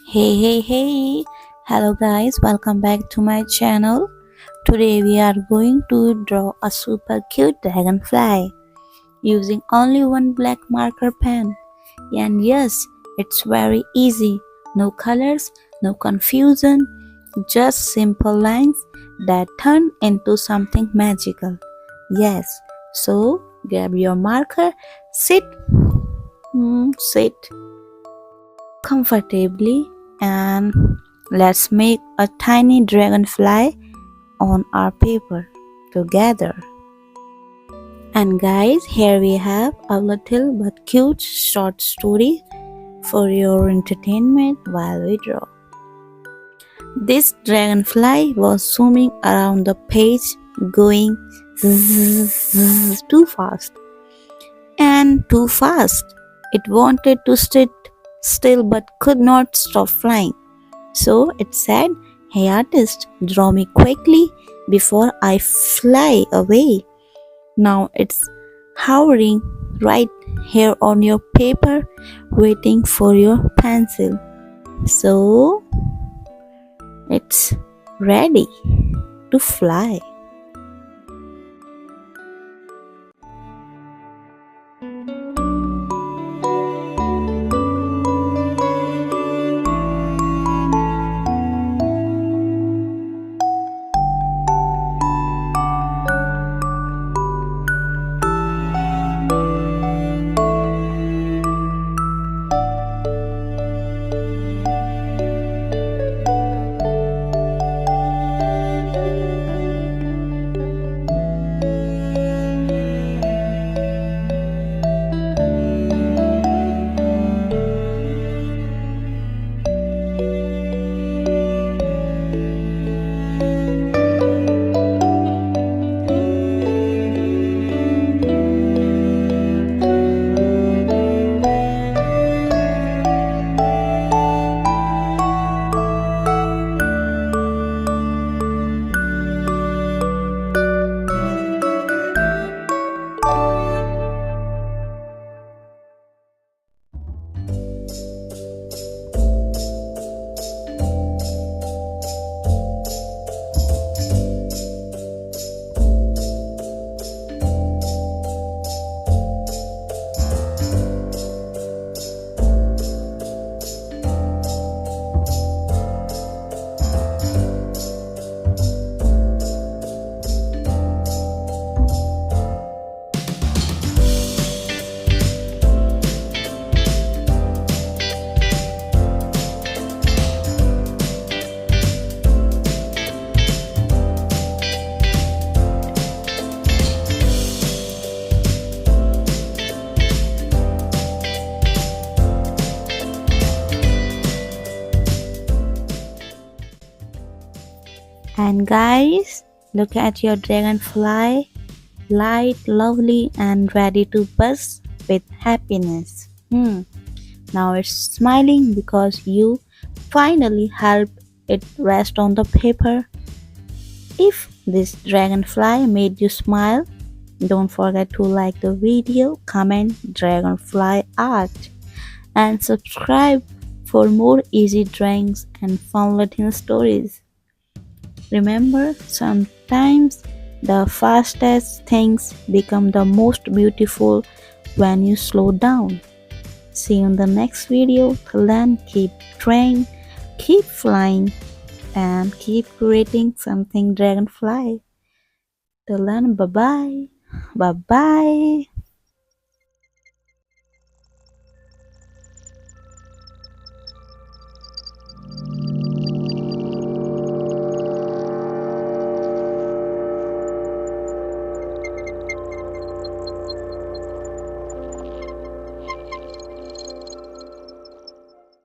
Hey, hello guys, welcome back to my channel. Today we are going to draw a super cute dragonfly using only one black marker pen. And yes, it's very easy. No colors, no confusion, just simple lines that turn into something magical. Yes, so grab your marker, sit comfortably, and let's make a tiny dragonfly on our paper together. And guys, here we have a little but cute short story for your entertainment while we draw. This dragonfly was swimming around the page, going zzz, too fast and too fast. It wanted to sit still but could not stop flying. So it said, "Hey artist, draw me quickly before I fly away." Now it's hovering right here on your paper, waiting for your pencil. So it's ready to fly. And guys, look at your dragonfly, light, lovely, and ready to buzz with happiness. Now it's smiling because you finally helped it rest on the paper. If this dragonfly made you smile, don't forget to like the video, comment dragonfly art, and subscribe for more easy drawings and fun little stories. Remember, sometimes the fastest things become the most beautiful when you slow down. See you in the next video. Till then, keep trying, keep flying, and keep creating something dragonfly. Till then, bye bye. Bye bye.